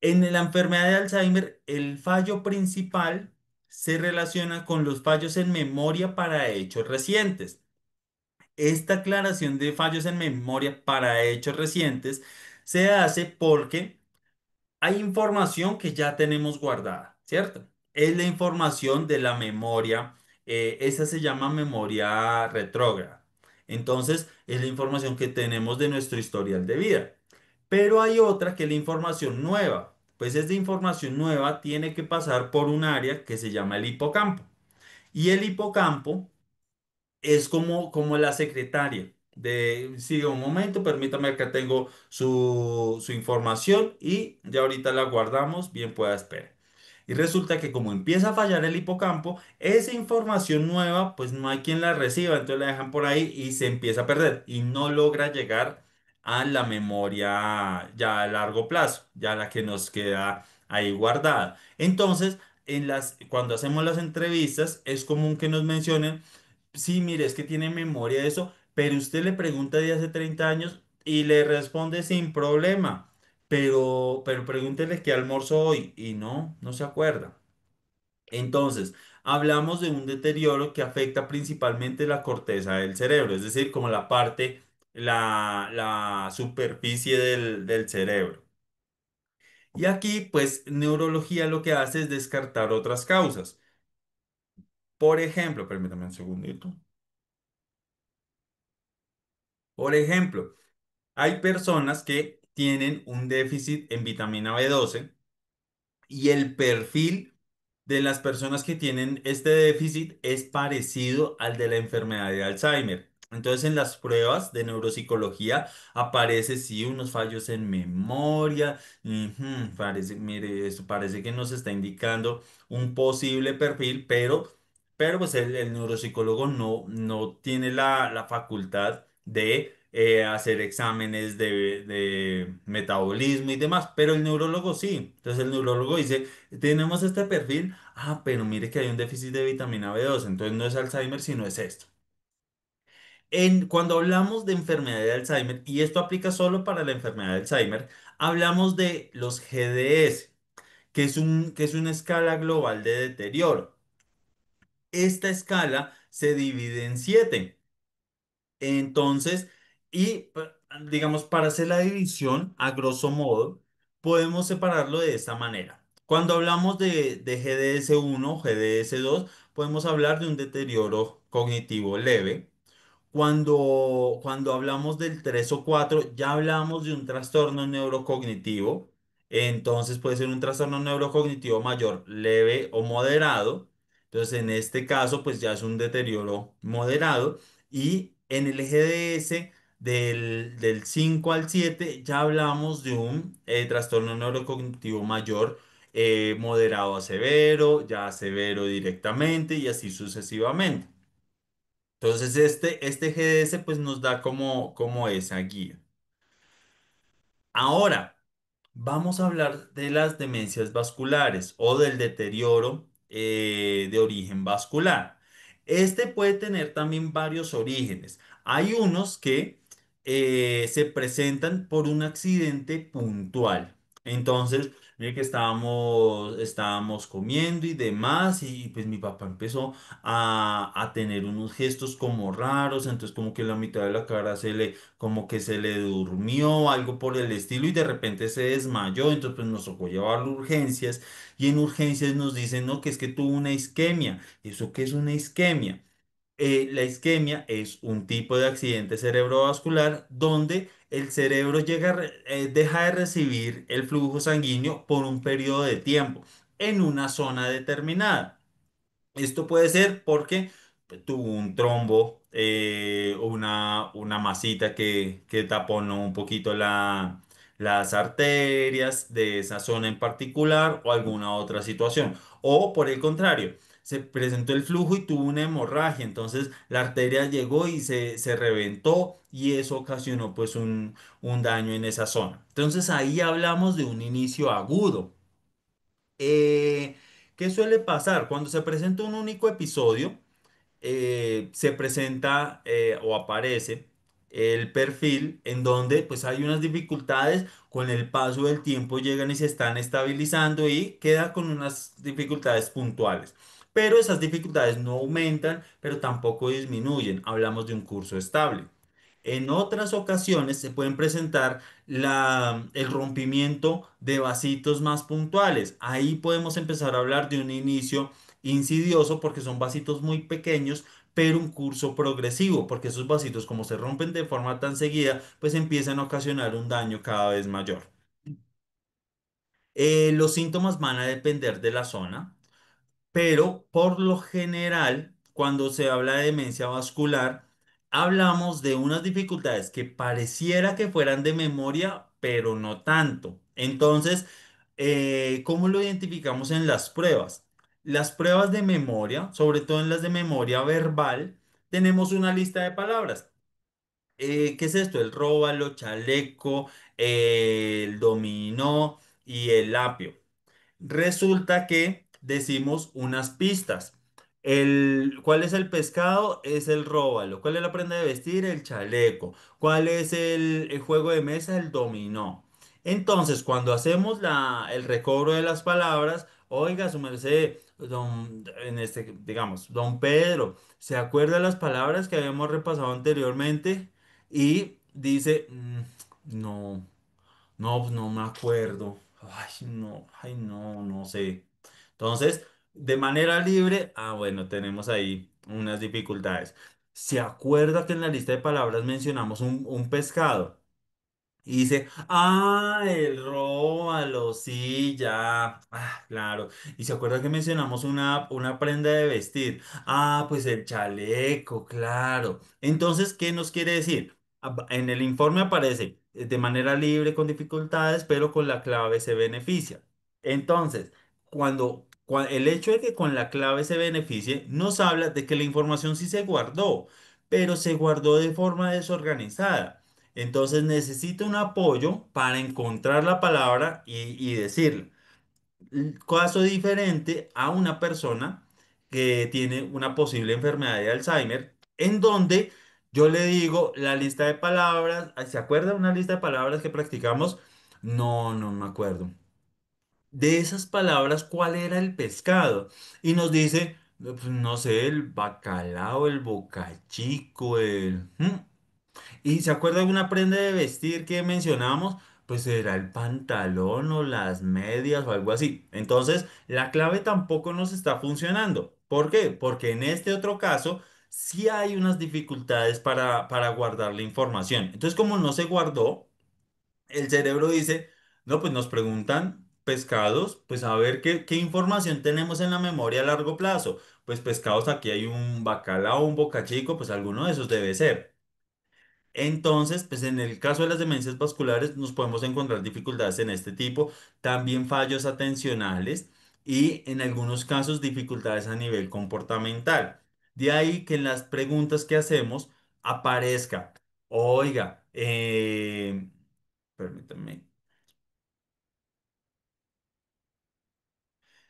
En la enfermedad de Alzheimer, el fallo principal se relaciona con los fallos en memoria para hechos recientes. Esta aclaración de fallos en memoria para hechos recientes se hace porque hay información que ya tenemos guardada, ¿cierto? Es la información de la memoria, esa se llama memoria retrógrada. Entonces, es la información que tenemos de nuestro historial de vida. Pero hay otra que es la información nueva. Pues esta información nueva tiene que pasar por un área que se llama el hipocampo. Y el hipocampo es como la secretaria de, sí, un momento, permítame, acá tengo su información y ya ahorita la guardamos, bien pueda esperar. Y resulta que como empieza a fallar el hipocampo, esa información nueva, pues no hay quien la reciba, entonces la dejan por ahí y se empieza a perder y no logra llegar a la memoria ya a largo plazo, ya la que nos queda ahí guardada. Entonces, cuando hacemos las entrevistas, es común que nos mencionen: sí, mire, es que tiene memoria de eso, pero usted le pregunta de hace 30 años y le responde sin problema. Pero pregúntele qué almorzó hoy y no se acuerda. Entonces, hablamos de un deterioro que afecta principalmente la corteza del cerebro, es decir, como la superficie del cerebro. Y aquí, pues, neurología lo que hace es descartar otras causas. Por ejemplo, permítame un segundito. Por ejemplo, hay personas que tienen un déficit en vitamina B12 y el perfil de las personas que tienen este déficit es parecido al de la enfermedad de Alzheimer. Entonces, en las pruebas de neuropsicología aparece sí unos fallos en memoria. Mire, esto parece que nos está indicando un posible perfil, pero pues el neuropsicólogo no tiene la facultad de hacer exámenes de metabolismo y demás, pero el neurólogo sí. Entonces el neurólogo dice, tenemos este perfil, pero mire que hay un déficit de vitamina B2, entonces no es Alzheimer, sino es esto. Cuando hablamos de enfermedad de Alzheimer, y esto aplica solo para la enfermedad de Alzheimer, hablamos de los GDS, que es una escala global de deterioro. Esta escala se divide en 7. Entonces, digamos, para hacer la división, a grosso modo, podemos separarlo de esta manera. Cuando hablamos de GDS1, GDS2, podemos hablar de un deterioro cognitivo leve. Cuando hablamos del 3 o 4 ya hablamos de un trastorno neurocognitivo. Entonces puede ser un trastorno neurocognitivo mayor, leve o moderado. Entonces, en este caso, pues ya es un deterioro moderado. Y en el GDS del 5 al 7 ya hablamos de un trastorno neurocognitivo mayor, moderado a severo, ya severo directamente y así sucesivamente. Entonces, este GDS pues nos da como esa guía. Ahora, vamos a hablar de las demencias vasculares o del deterioro de origen vascular. Este puede tener también varios orígenes. Hay unos que se presentan por un accidente puntual. Entonces, mire que estábamos comiendo y demás, y pues mi papá empezó a tener unos gestos como raros, entonces como que la mitad de la cara como que se le durmió, algo por el estilo, y de repente se desmayó, entonces pues nos tocó llevarlo a urgencias, y en urgencias nos dicen, no, que es que tuvo una isquemia. ¿Eso qué es una isquemia? La isquemia es un tipo de accidente cerebrovascular donde el cerebro deja de recibir el flujo sanguíneo por un periodo de tiempo en una zona determinada. Esto puede ser porque tuvo un trombo, o una masita que taponó un poquito las arterias de esa zona en particular o alguna otra situación. O por el contrario, se presentó el flujo y tuvo una hemorragia. Entonces la arteria llegó y se reventó y eso ocasionó pues un daño en esa zona. Entonces ahí hablamos de un inicio agudo. Eh, ¿Qué suele pasar? Cuando se presenta un único episodio, se presenta o aparece el perfil en donde pues hay unas dificultades, con el paso del tiempo llegan y se están estabilizando y queda con unas dificultades puntuales. Pero esas dificultades no aumentan, pero tampoco disminuyen. Hablamos de un curso estable. En otras ocasiones se pueden presentar el rompimiento de vasitos más puntuales. Ahí podemos empezar a hablar de un inicio insidioso porque son vasitos muy pequeños, pero un curso progresivo, porque esos vasitos como se rompen de forma tan seguida, pues empiezan a ocasionar un daño cada vez mayor. Los síntomas van a depender de la zona. Pero por lo general, cuando se habla de demencia vascular, hablamos de unas dificultades que pareciera que fueran de memoria, pero no tanto. Entonces, ¿cómo lo identificamos en las pruebas? Las pruebas de memoria, sobre todo en las de memoria verbal, tenemos una lista de palabras. ¿Qué es esto? El róbalo, chaleco, el dominó y el apio. Resulta que decimos unas pistas. ¿Cuál es el pescado? Es el róbalo. ¿Cuál es la prenda de vestir? El chaleco. ¿Cuál es el juego de mesa? El dominó. Entonces, cuando hacemos el recobro de las palabras, oiga, su merced, digamos, don Pedro, ¿se acuerda de las palabras que habíamos repasado anteriormente? Y dice, no. No, pues no me acuerdo. Ay, no, no sé. Entonces, de manera libre, bueno, tenemos ahí unas dificultades. ¿Se acuerda que en la lista de palabras mencionamos un pescado? Y dice, el róbalo, sí, ya. Claro. Y se acuerda que mencionamos una prenda de vestir. Pues el chaleco, claro. Entonces, ¿qué nos quiere decir? En el informe aparece de manera libre con dificultades, pero con la clave se beneficia. Entonces, el hecho de que con la clave se beneficie, nos habla de que la información sí se guardó, pero se guardó de forma desorganizada. Entonces necesita un apoyo para encontrar la palabra y decirla. Caso diferente a una persona que tiene una posible enfermedad de Alzheimer, en donde yo le digo la lista de palabras. ¿Se acuerda una lista de palabras que practicamos? No, no me acuerdo. De esas palabras, ¿cuál era el pescado? Y nos dice, pues, no sé, el bacalao, el bocachico, ¿Y se acuerda de una prenda de vestir que mencionamos? Pues era el pantalón o las medias o algo así. Entonces, la clave tampoco nos está funcionando. ¿Por qué? Porque en este otro caso sí hay unas dificultades para guardar la información. Entonces, como no se guardó, el cerebro dice, no, pues nos preguntan pescados, pues a ver qué información tenemos en la memoria a largo plazo. Pues pescados, aquí hay un bacalao, un bocachico, pues alguno de esos debe ser. Entonces, pues en el caso de las demencias vasculares nos podemos encontrar dificultades en este tipo, también fallos atencionales y en algunos casos dificultades a nivel comportamental. De ahí que en las preguntas que hacemos aparezca, oiga, permítame,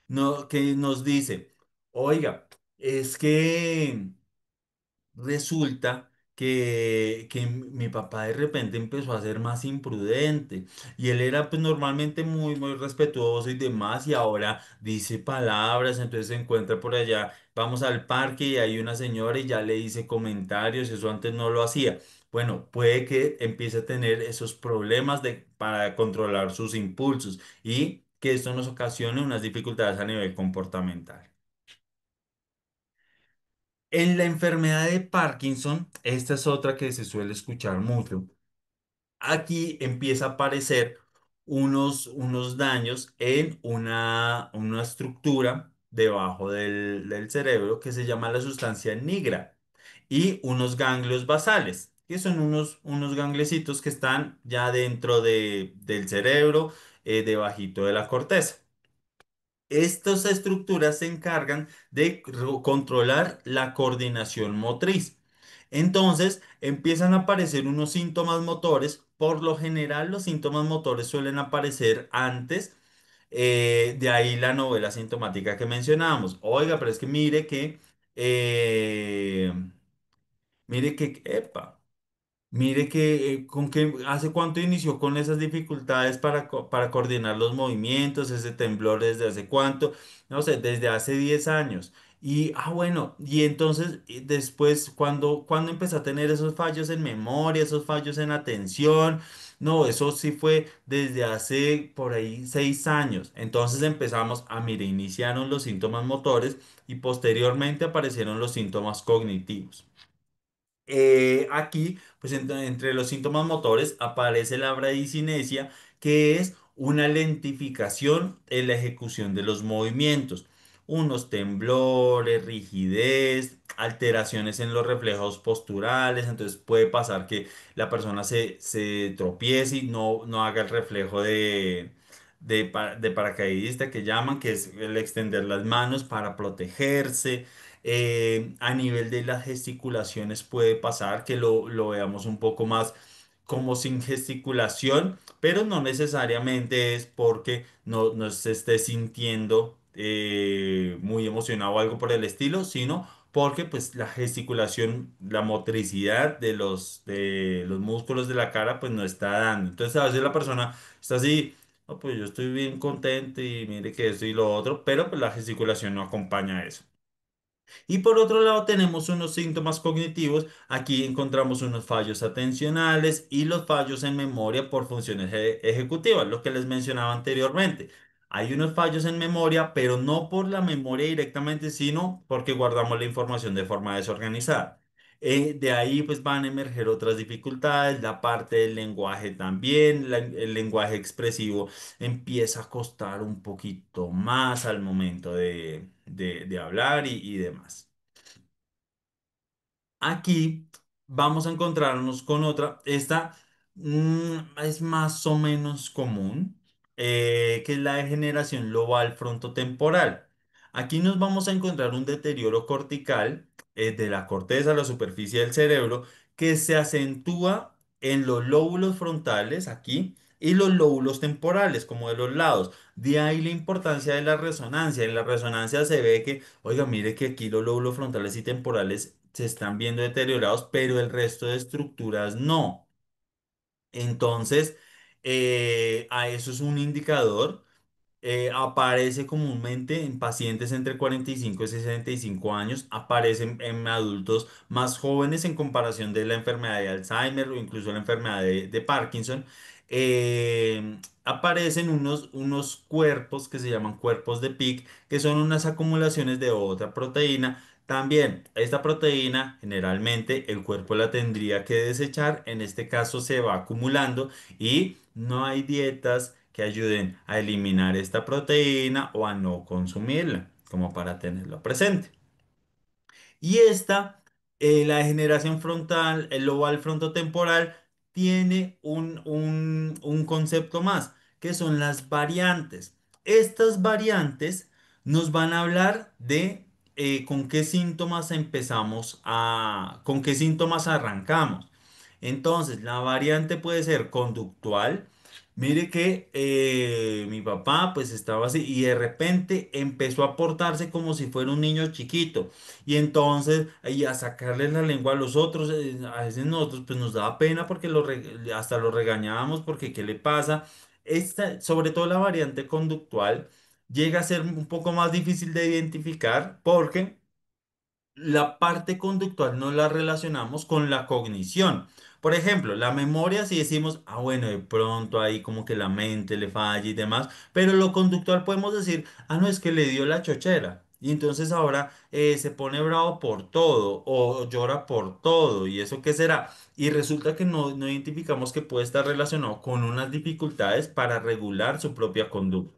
no, que nos dice, oiga, es que resulta que mi papá de repente empezó a ser más imprudente y él era pues normalmente muy respetuoso y demás y ahora dice palabras, entonces se encuentra por allá, vamos al parque y hay una señora y ya le dice comentarios, eso antes no lo hacía. Bueno, puede que empiece a tener esos problemas para controlar sus impulsos y que esto nos ocasione unas dificultades a nivel comportamental. En la enfermedad de Parkinson, esta es otra que se suele escuchar mucho. Aquí empieza a aparecer unos daños en una estructura debajo del cerebro que se llama la sustancia nigra y unos ganglios basales, que son unos ganglecitos que están ya dentro del cerebro, debajito de la corteza. Estas estructuras se encargan de controlar la coordinación motriz. Entonces empiezan a aparecer unos síntomas motores. Por lo general, los síntomas motores suelen aparecer antes. De ahí la novela sintomática que mencionábamos. Oiga, pero es que eh, epa, mire que, con que, ¿hace cuánto inició con esas dificultades para coordinar los movimientos, ese temblor desde hace cuánto? No sé, desde hace 10 años. Bueno, y entonces después, cuando empezó a tener esos fallos en memoria, esos fallos en atención, no, eso sí fue desde hace por ahí 6 años. Entonces empezamos mire, iniciaron los síntomas motores y posteriormente aparecieron los síntomas cognitivos. Aquí, pues entre los síntomas motores aparece la bradicinesia, que es una lentificación en la ejecución de los movimientos, unos temblores, rigidez, alteraciones en los reflejos posturales, entonces puede pasar que la persona se tropiece y no haga el reflejo de paracaidista que llaman, que es el extender las manos para protegerse. A nivel de las gesticulaciones puede pasar que lo veamos un poco más como sin gesticulación, pero no necesariamente es porque no se esté sintiendo muy emocionado o algo por el estilo, sino porque pues la gesticulación, la motricidad de los músculos de la cara pues no está dando. Entonces a veces la persona está así, "No, pues yo estoy bien contento y mire que esto y lo otro", pero pues la gesticulación no acompaña a eso. Y por otro lado tenemos unos síntomas cognitivos. Aquí encontramos unos fallos atencionales y los fallos en memoria por funciones ejecutivas, lo que les mencionaba anteriormente. Hay unos fallos en memoria, pero no por la memoria directamente, sino porque guardamos la información de forma desorganizada. De ahí pues van a emerger otras dificultades, la parte del lenguaje también, el lenguaje expresivo empieza a costar un poquito más al momento de hablar y demás. Aquí vamos a encontrarnos con otra. Esta es más o menos común, que es la degeneración global frontotemporal. Aquí nos vamos a encontrar un deterioro cortical de la corteza, la superficie del cerebro, que se acentúa en los lóbulos frontales aquí y los lóbulos temporales, como de los lados. De ahí la importancia de la resonancia. En la resonancia se ve que, oiga, mire que aquí los lóbulos frontales y temporales se están viendo deteriorados, pero el resto de estructuras no. Entonces, a eso es un indicador. Aparece comúnmente en pacientes entre 45 y 65 años, aparece en adultos más jóvenes en comparación de la enfermedad de Alzheimer o incluso la enfermedad de Parkinson. Aparecen unos cuerpos que se llaman cuerpos de Pick, que son unas acumulaciones de otra proteína. También esta proteína generalmente el cuerpo la tendría que desechar, en este caso se va acumulando y no hay dietas que ayuden a eliminar esta proteína o a no consumirla, como para tenerlo presente. Y esta, la degeneración frontal, el oval frontotemporal, tiene un concepto más, que son las variantes. Estas variantes nos van a hablar de con qué síntomas con qué síntomas arrancamos. Entonces, la variante puede ser conductual. Mire que mi papá pues estaba así y de repente empezó a portarse como si fuera un niño chiquito. Y entonces, y a sacarle la lengua a los otros, a veces nosotros pues nos daba pena porque hasta lo regañábamos porque ¿qué le pasa? Sobre todo la variante conductual, llega a ser un poco más difícil de identificar porque la parte conductual no la relacionamos con la cognición. Por ejemplo, la memoria, si decimos, ah, bueno, de pronto ahí como que la mente le falla y demás, pero lo conductual podemos decir, ah, no, es que le dio la chochera. Y entonces ahora se pone bravo por todo o llora por todo. ¿Y eso qué será? Y resulta que no identificamos que puede estar relacionado con unas dificultades para regular su propia conducta.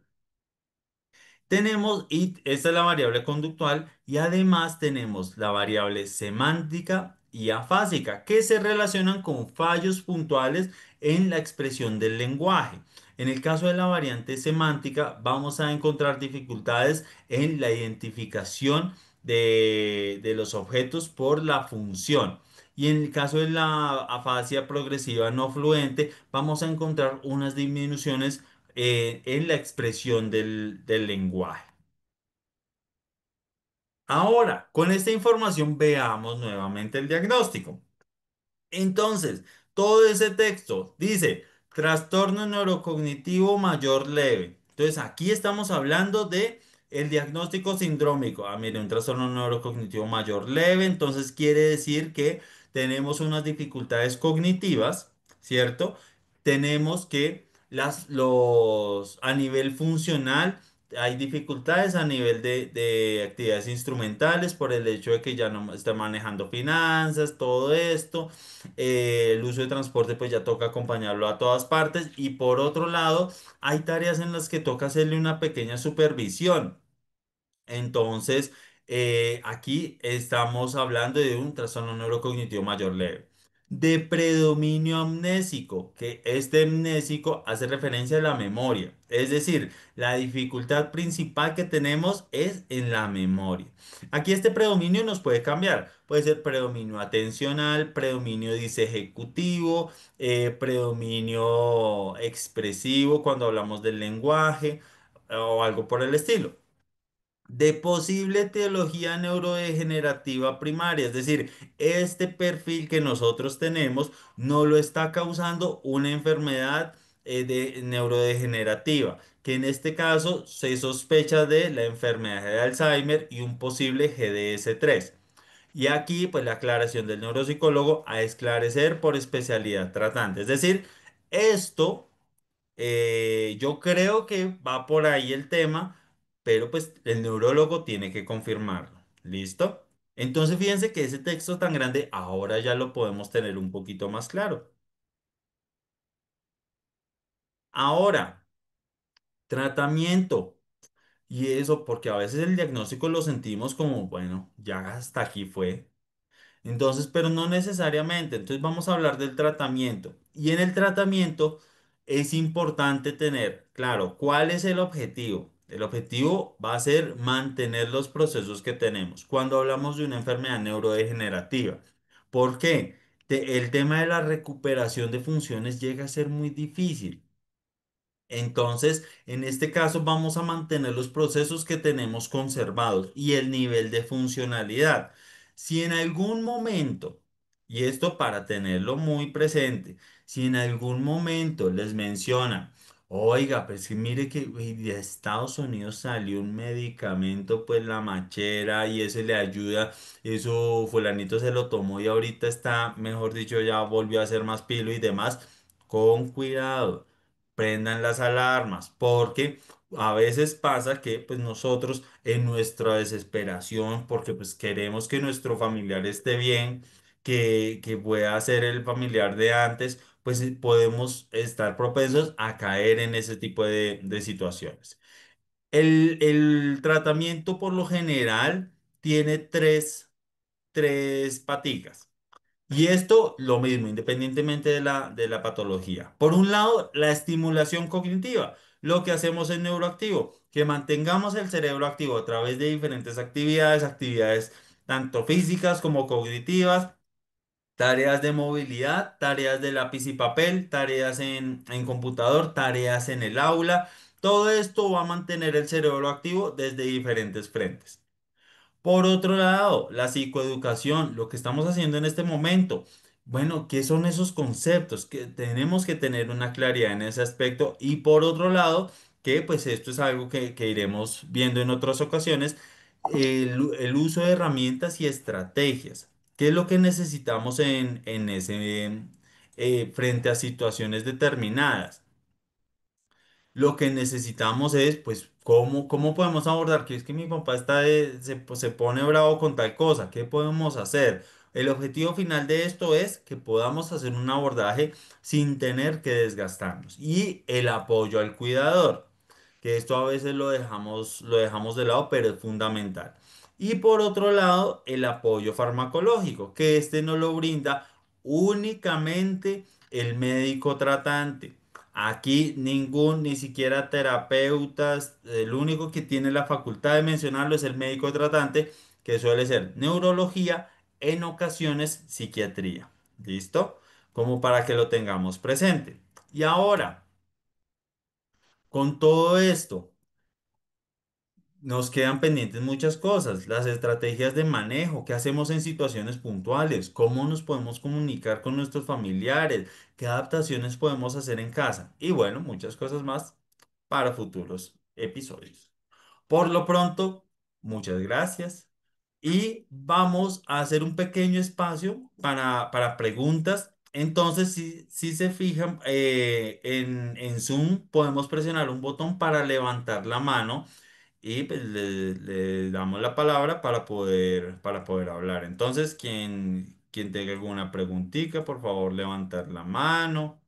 Tenemos, y esta es la variable conductual, y además tenemos la variable semántica y afásica, que se relacionan con fallos puntuales en la expresión del lenguaje. En el caso de la variante semántica, vamos a encontrar dificultades en la identificación de los objetos por la función. Y en el caso de la afasia progresiva no fluente, vamos a encontrar unas disminuciones en la expresión del lenguaje. Ahora, con esta información veamos nuevamente el diagnóstico. Entonces, todo ese texto dice trastorno neurocognitivo mayor leve. Entonces, aquí estamos hablando de el diagnóstico sindrómico. Ah, mire, un trastorno neurocognitivo mayor leve, entonces quiere decir que tenemos unas dificultades cognitivas, ¿cierto? Tenemos que a nivel funcional hay dificultades a nivel de actividades instrumentales por el hecho de que ya no está manejando finanzas, todo esto. El uso de transporte pues ya toca acompañarlo a todas partes y por otro lado hay tareas en las que toca hacerle una pequeña supervisión. Entonces, aquí estamos hablando de un trastorno neurocognitivo mayor leve. De predominio amnésico, que este amnésico hace referencia a la memoria. Es decir, la dificultad principal que tenemos es en la memoria. Aquí este predominio nos puede cambiar. Puede ser predominio atencional, predominio disejecutivo, predominio expresivo cuando hablamos del lenguaje o algo por el estilo de posible etiología neurodegenerativa primaria, es decir, este perfil que nosotros tenemos no lo está causando una enfermedad neurodegenerativa, que en este caso se sospecha de la enfermedad de Alzheimer y un posible GDS3. Y aquí, pues la aclaración del neuropsicólogo a esclarecer por especialidad tratante, es decir, esto yo creo que va por ahí el tema, pero pues el neurólogo tiene que confirmarlo. ¿Listo? Entonces fíjense que ese texto tan grande ahora ya lo podemos tener un poquito más claro. Ahora, tratamiento. Y eso porque a veces el diagnóstico lo sentimos como, bueno, ya hasta aquí fue. Entonces, pero no necesariamente. Entonces vamos a hablar del tratamiento. Y en el tratamiento es importante tener, claro, cuál es el objetivo. El objetivo va a ser mantener los procesos que tenemos. Cuando hablamos de una enfermedad neurodegenerativa, ¿por qué? El tema de la recuperación de funciones llega a ser muy difícil. Entonces, en este caso vamos a mantener los procesos que tenemos conservados y el nivel de funcionalidad. Si en algún momento, y esto para tenerlo muy presente, si en algún momento les menciona, oiga, pues que mire que uy, de Estados Unidos salió un medicamento, pues la machera y eso le ayuda, eso fulanito se lo tomó y ahorita está, mejor dicho, ya volvió a ser más pilo y demás, con cuidado, prendan las alarmas, porque a veces pasa que pues nosotros en nuestra desesperación, porque pues queremos que nuestro familiar esté bien, que pueda ser el familiar de antes, pues podemos estar propensos a caer en ese tipo de situaciones. El tratamiento por lo general tiene tres paticas. Y esto, lo mismo, independientemente de la patología. Por un lado, la estimulación cognitiva, lo que hacemos en neuroactivo, que mantengamos el cerebro activo a través de diferentes actividades, actividades tanto físicas como cognitivas, tareas de movilidad, tareas de lápiz y papel, tareas en computador, tareas en el aula. Todo esto va a mantener el cerebro activo desde diferentes frentes. Por otro lado, la psicoeducación, lo que estamos haciendo en este momento. Bueno, ¿qué son esos conceptos? Que tenemos que tener una claridad en ese aspecto. Y por otro lado, que pues esto es algo que iremos viendo en otras ocasiones, el uso de herramientas y estrategias. ¿Qué es lo que necesitamos en ese, frente a situaciones determinadas? Lo que necesitamos es, pues, ¿cómo podemos abordar? Que es que mi papá pues, se pone bravo con tal cosa. ¿Qué podemos hacer? El objetivo final de esto es que podamos hacer un abordaje sin tener que desgastarnos. Y el apoyo al cuidador, que esto a veces lo dejamos de lado, pero es fundamental. Y por otro lado, el apoyo farmacológico, que este nos lo brinda únicamente el médico tratante. Aquí ningún, ni siquiera terapeutas, el único que tiene la facultad de mencionarlo es el médico tratante, que suele ser neurología, en ocasiones psiquiatría. ¿Listo? Como para que lo tengamos presente. Y ahora, con todo esto, nos quedan pendientes muchas cosas, las estrategias de manejo, qué hacemos en situaciones puntuales, cómo nos podemos comunicar con nuestros familiares, qué adaptaciones podemos hacer en casa y bueno, muchas cosas más para futuros episodios. Por lo pronto, muchas gracias y vamos a hacer un pequeño espacio para preguntas. Entonces, si se fijan en Zoom, podemos presionar un botón para levantar la mano y pues le damos la palabra para poder hablar. Entonces, quien tenga alguna preguntita, por favor, levantar la mano.